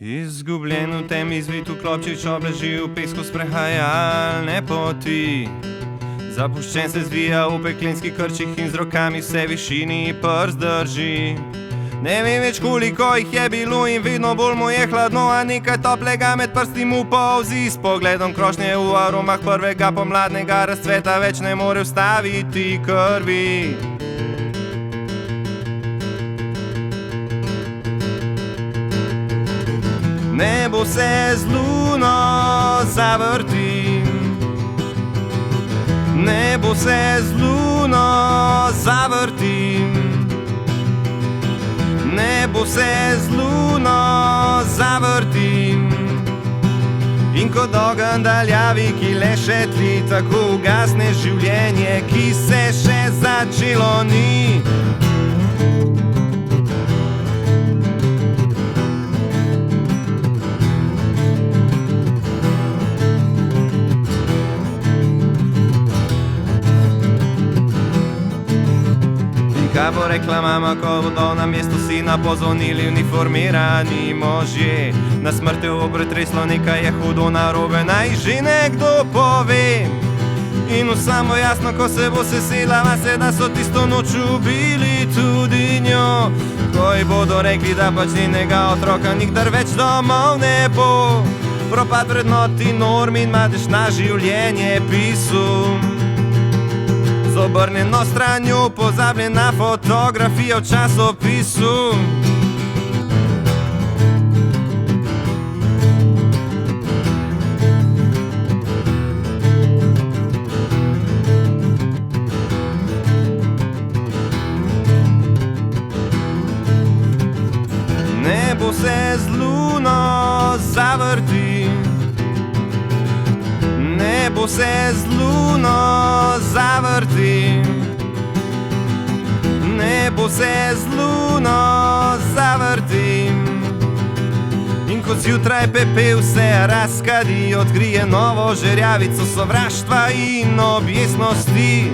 Izgubljen v temi zvit v klopčič obleži v pesku sprehajalne poti. Zapuščen se zvija v peklenskih krčih in z rokami vse višini prst drži. Ne vem več koliko jih je bilo in vedno bolj mu je hladno, a nekaj toplega med prsti mu polzi. S pogledom krošnje v aromah prvega pomladnega razcveta več ne more ustaviti krvi. Nebo se z luno zavrti, nebo se z luno zavrti, nebo se z luno zavrti. In kot ogenj daljavi, ki le še tli, tako ugasne življenje, ki se še začelo ni. Kaj bo rekla mama, ko bodo na mesto sina pozvonili uniformirani možje? Na smrt jo bo pretreslo, nekaj je hudo narobe, naj že nekdo pove. In vsem bo jasno, ko se bo sesela vase, da so tisto noč ubili tudi njo. Ko ji bodo rekli, da pač njenega otroka nikdar več domov ne bo. Propad vrednoti norm in madež na življenje pisu. Z obrnjeno stranjo pozabljena fotografija v časopisu. Nebo se z luno zavrti, nebo se z luno zavrti, nebo se z luno zavrti. In ko zjutraj pepel se razkadi, odkrije novo žerjavico sovraštva in objestnosti.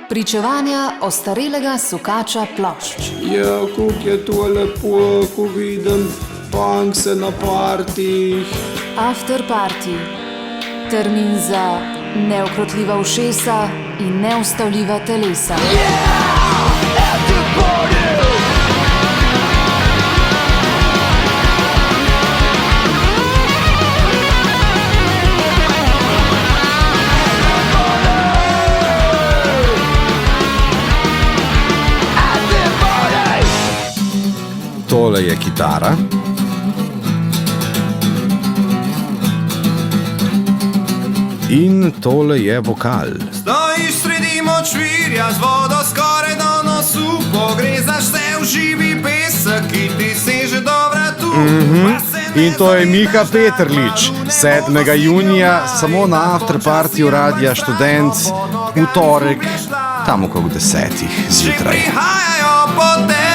Pričevanja ostarelega sukača plošč. Ja, kako je to lepo, ko vidim punkse na partih. After party. Termin za neukrotljiva ušesa in neustavljiva telesa. Tole je kitara. In tole je vokal. Stojiš sredi močvirja z vodo skoraj do nosu, pogrezaš se v živi pesek, ki ti seže do vratu. In to je Miha Peterlič, 7. junija, samo na afterpartiju Radia Študent, v torek, tam okrog 10. zjutraj. Že prihajajo po tebi.